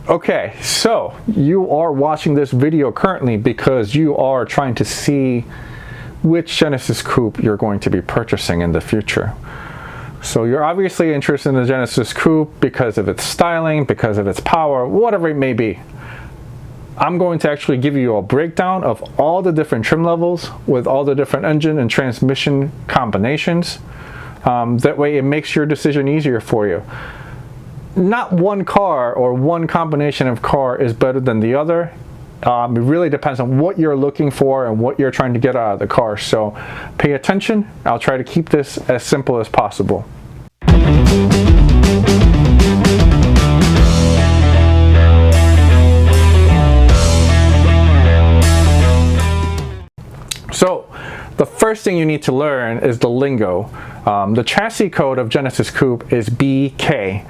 Okay, so you are watching this video currently because you are trying to see which Genesis Coupe you're going to be purchasing in the future. So you're obviously interested in the Genesis Coupe because of its styling, because of its power, whatever it may be. I'm going to actually give you a breakdown of all the different trim levels with all the different engine and transmission combinations. That way it makes your decision easier for you. Not one car or one combination of car is better than the other. It really depends on what you're looking for and what you're trying to get out of the car. So pay attention. I'll try to keep this as simple as possible. So the first thing you need to learn is the lingo. The chassis code of Genesis Coupe is BK.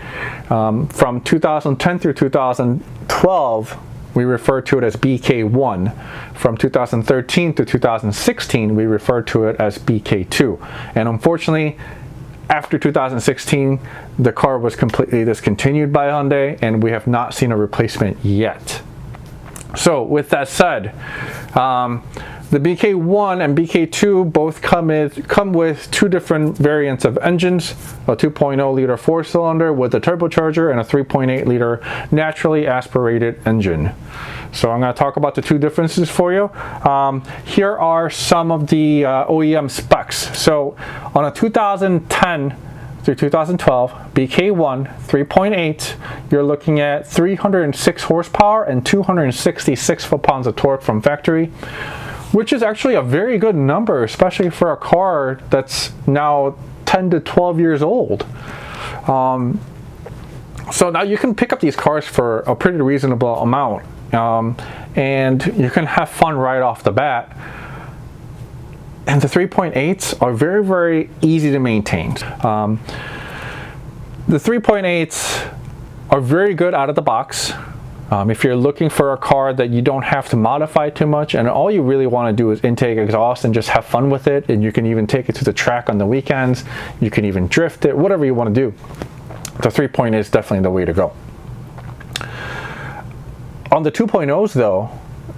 From 2010 through 2012, we refer to it as BK1. From 2013 to 2016, we refer to it as BK2. And unfortunately, after 2016, the car was completely discontinued by Hyundai, and we have not seen a replacement yet. So with that said, the BK1 and BK2 both come with two different variants of engines, a 2.0 liter 4-cylinder with a turbocharger and a 3.8 liter naturally aspirated engine. So I'm going to talk about the two differences for you. Here are some of the OEM specs. So on a 2010 through 2012 BK1 3.8, you're looking at 306 horsepower and 266 foot-pounds of torque from factory, which is actually a very good number, especially for a car that's now 10 to 12 years old. So now you can pick up these cars for a pretty reasonable amount, and you can have fun right off the bat. And the 3.8s are very, very easy to maintain. The 3.8s are very good out of the box. If you're looking for a car that you don't have to modify too much and all you really want to do is intake exhaust and just have fun with it, and you can even take it to the track on the weekends, you can even drift it, whatever you want to do, the 3.8 is definitely the way to go. On the 2.0s though,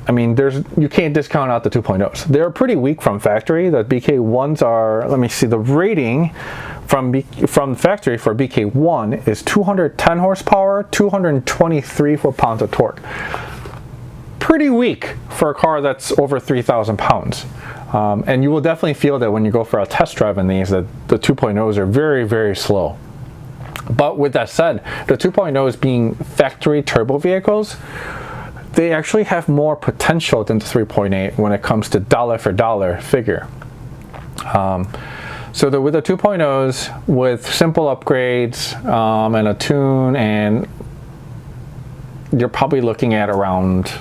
I mean, you can't discount out the 2.0s. They're pretty weak from factory. The BK1s are, let me see, the rating from factory for BK1 is 210 horsepower, 223 foot-pounds of torque. Pretty weak for a car that's over 3,000 pounds. And you will definitely feel that when you go for a test drive in these, that the 2.0s are very, very slow. But with that said, the 2.0s being factory turbo vehicles, they actually have more potential than the 3.8 when it comes to dollar for dollar figure. So with the 2.0s, with simple upgrades and a tune, and you're probably looking at around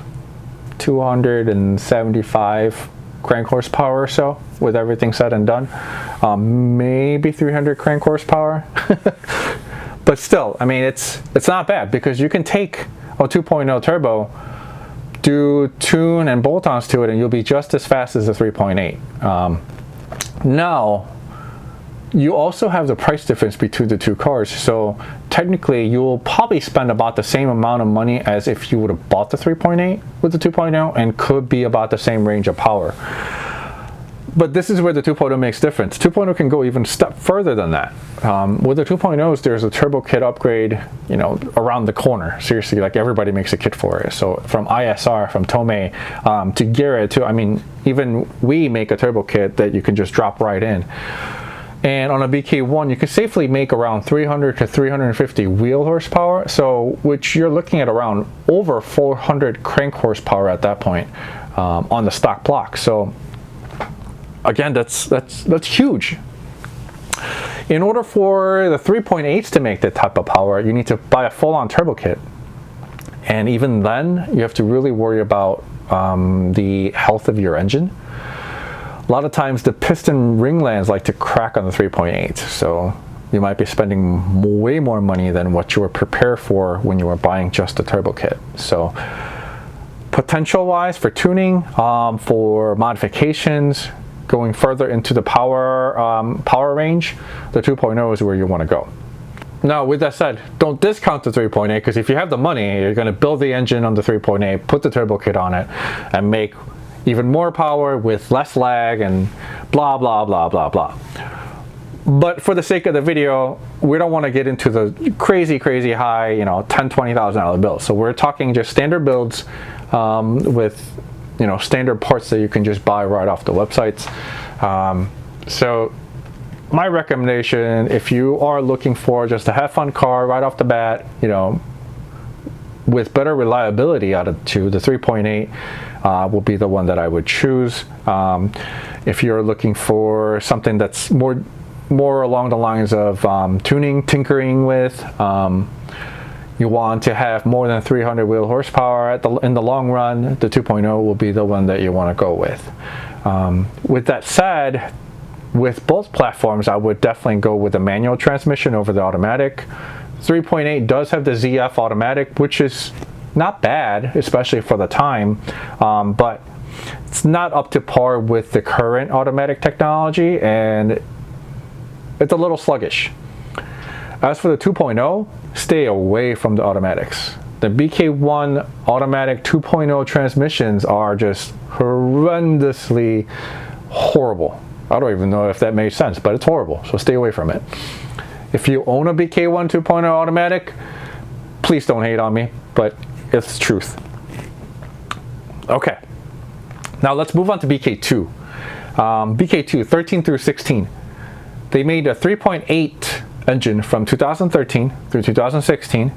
275 crank horsepower or so with everything said and done. Maybe 300 crank horsepower. But still, I mean, it's not bad because you can take a 2.0 turbo, do tune and bolt-ons to it, and you'll be just as fast as the 3.8. Now, you also have the price difference between the two cars, so technically you'll probably spend about the same amount of money as if you would have bought the 3.8 with the 2.0, and could be about the same range of power. But this is where the 2.0 makes difference. 2.0 can go even a step further than that. With the 2.0s, there's a turbo kit upgrade, you know, around the corner. Seriously, like everybody makes a kit for it. So from ISR, from Tomei, to Garrett, to, I mean, even we make a turbo kit that you can just drop right in. And on a BK1, you can safely make around 300 to 350 wheel horsepower, so which you're looking at around over 400 crank horsepower at that point on the stock block. So again, that's huge. In order for the 3.8s to make that type of power, you need to buy a full-on turbo kit. And even then, you have to really worry about the health of your engine. A lot of times the piston ringlands like to crack on the 3.8, so you might be spending way more money than what you were prepared for when you were buying just a turbo kit. So potential wise for tuning, for modifications, going further into the power range, the 2.0 is where you want to go. Now, with that said, don't discount the 3.8, because if you have the money, you're going to build the engine on the 3.8, put the turbo kit on it, and make even more power with less lag and blah, blah, blah, blah, blah. But for the sake of the video, we don't want to get into the crazy, crazy high, you know, $10,000, $20,000 bills. So we're talking just standard builds with, you know, standard parts that you can just buy right off the websites. So my recommendation, if you are looking for just a have fun car right off the bat, you know, with better reliability out of the two, the 3.8 will be the one that I would choose. If you're looking for something that's more along the lines of tuning, tinkering with, you want to have more than 300 wheel horsepower in the long run, the 2.0 will be the one that you want to go with. With that said, with both platforms, I would definitely go with the manual transmission over the automatic. 3.8 does have the ZF automatic, which is not bad, especially for the time, but it's not up to par with the current automatic technology, and it's a little sluggish. As for the 2.0, stay away from the automatics. The BK1 automatic 2.0 transmissions are just horrendously horrible. I don't even know if that made sense, but it's horrible, so stay away from it. If you own a BK1 2.0 automatic, please don't hate on me, but it's the truth. Okay, now let's move on to BK2. BK2, 13 through 16. They made a 3.8 engine from 2013 through 2016.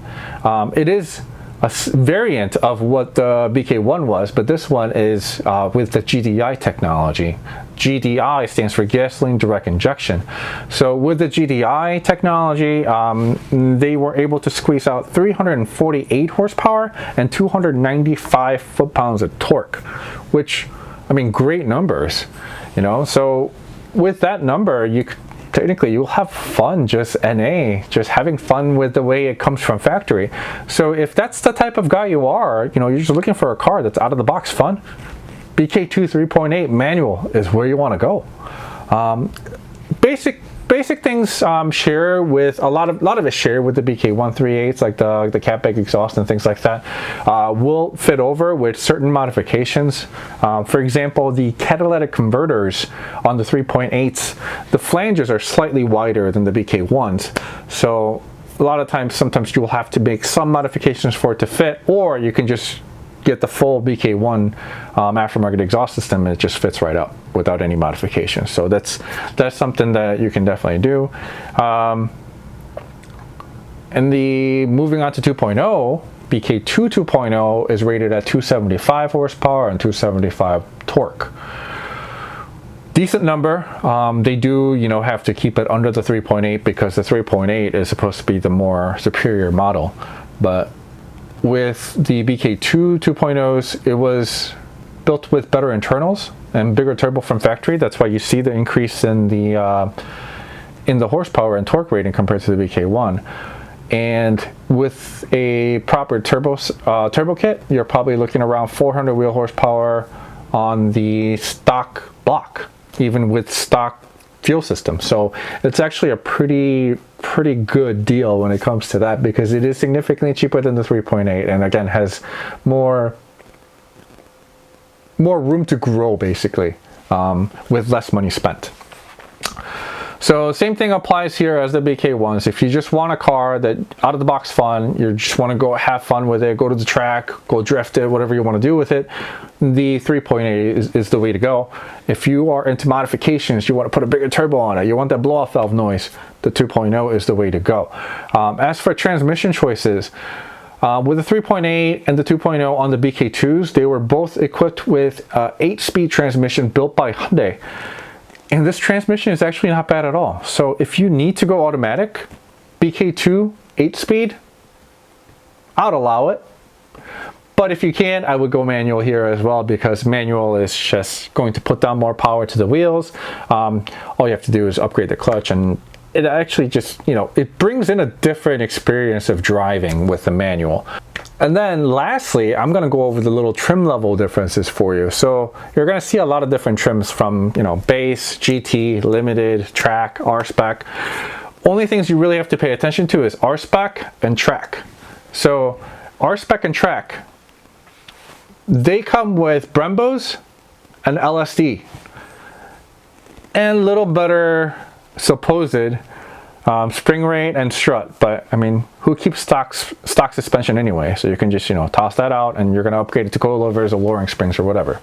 It is a variant of what the BK1 was, but this one is with the GDI technology. GDI stands for gasoline direct injection. So with the GDI technology, they were able to squeeze out 348 horsepower and 295 foot-pounds of torque, which, I mean, great numbers, you know. So with that number, technically you'll have fun just just having fun with the way it comes from factory. So if that's the type of guy you are, you know, you're just looking for a car that's out of the box fun, BK2 3.8 manual is where you want to go. Basic things share with a lot of it share with the BK1 3.8s, like the catback exhaust and things like that. Will fit over with certain modifications. For example, the catalytic converters on the 3.8s, the flanges are slightly wider than the BK1s. So a lot of times, sometimes you'll have to make some modifications for it to fit, or you can just get the full BK1 aftermarket exhaust system, and it just fits right up without any modifications. So that's something that you can definitely do. And moving on to 2.0, BK2 2.0 is rated at 275 horsepower and 275 torque. Decent number. They do, you know, have to keep it under the 3.8 because the 3.8 is supposed to be the more superior model, but with the BK2 2.0s, it was built with better internals and bigger turbo from factory. That's why you see the increase in the horsepower and torque rating compared to the BK1. And with a proper turbo kit, you're probably looking around 400 wheel horsepower on the stock block, even with stock fuel system. So it's actually a pretty good deal when it comes to that, because it is significantly cheaper than the 3.8, and again has more room to grow, basically, with less money spent. So same thing applies here as the BK1s. If you just want a car that out of the box fun, you just want to go have fun with it, go to the track, go drift it, whatever you want to do with it, the 3.8 is the way to go. If you are into modifications, you want to put a bigger turbo on it, you want that blow-off valve noise, the 2.0 is the way to go. As for transmission choices, with the 3.8 and the 2.0 on the BK2s, they were both equipped with 8-speed transmission built by Hyundai. And this transmission is actually not bad at all. So if you need to go automatic, BK2 8-speed, I'd allow it. But if you can, I would go manual here as well, because manual is just going to put down more power to the wheels. All you have to do is upgrade the clutch, and it actually just, you know, it brings in a different experience of driving with the manual. And then lastly, I'm going to go over the little trim level differences for you. So you're going to see a lot of different trims from, you know, base, GT, limited, track, R-Spec. only things you really have to pay attention to is R-Spec and track. So R-Spec and track, they come with Brembos and LSD and a little better supposed spring rate and strut, but I mean, who keeps stock suspension anyway? So you can just, you know, toss that out and you're going to upgrade it to coilovers or lowering springs or whatever.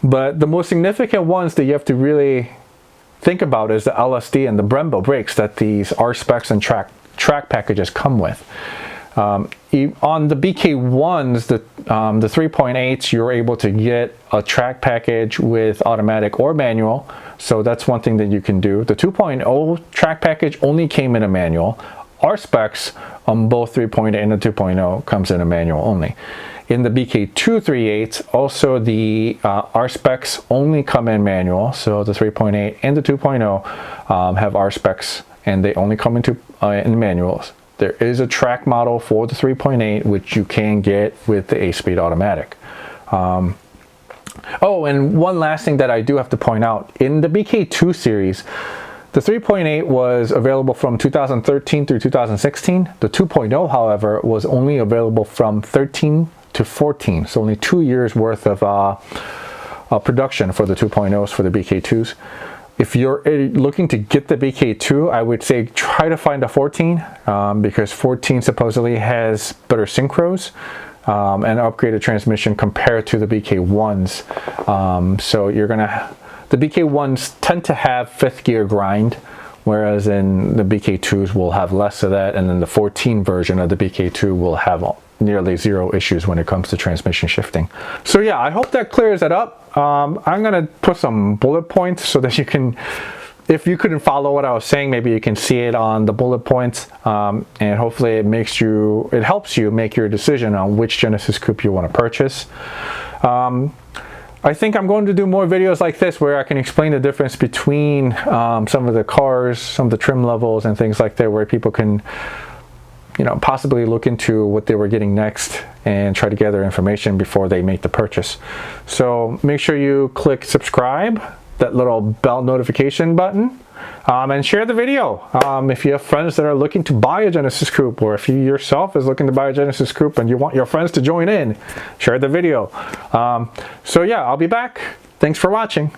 But the most significant ones that you have to really think about is the LSD and the Brembo brakes that these R-Specs and track packages come with. On the BK1s, the 3.8s, you're able to get a track package with automatic or manual. So that's one thing that you can do. The 2.0 track package only came in a manual. R-Specs on both 3.8 and the 2.0 comes in a manual only. In the BK2 3.8s, also the R-Specs only come in manual. So the 3.8 and the 2.0 have R-Specs and they only come in manuals. There is a track model for the 3.8 which you can get with the 8-speed automatic. Oh, and one last thing that I do have to point out. In the BK2 series, the 3.8 was available from 2013 through 2016. The 2.0, however, was only available from 13 to 14. So only 2 years worth of production for the 2.0s for the BK2s. If you're looking to get the BK2, I would say try to find a 14 because 14 supposedly has better synchros and upgraded transmission compared to the BK1s. So the BK1s tend to have 5th gear grind, whereas in the BK2s will have less of that, and then the 14 version of the BK2 will have nearly 0 issues when it comes to transmission shifting. So yeah, I hope that clears it up. I'm gonna put some bullet points so that you can, if you couldn't follow what I was saying, maybe you can see it on the bullet points, and hopefully it helps you make your decision on which Genesis Coupe you want to purchase. I think I'm going to do more videos like this where I can explain the difference between some of the cars, some of the trim levels and things like that, where people can, you know, possibly look into what they were getting next and try to gather information before they make the purchase. So make sure you click subscribe, that little bell notification button, and share the video. If you have friends that are looking to buy a Genesis Coupe, or if you yourself is looking to buy a Genesis Coupe and you want your friends to join in, share the video. So yeah, I'll be back. Thanks for watching.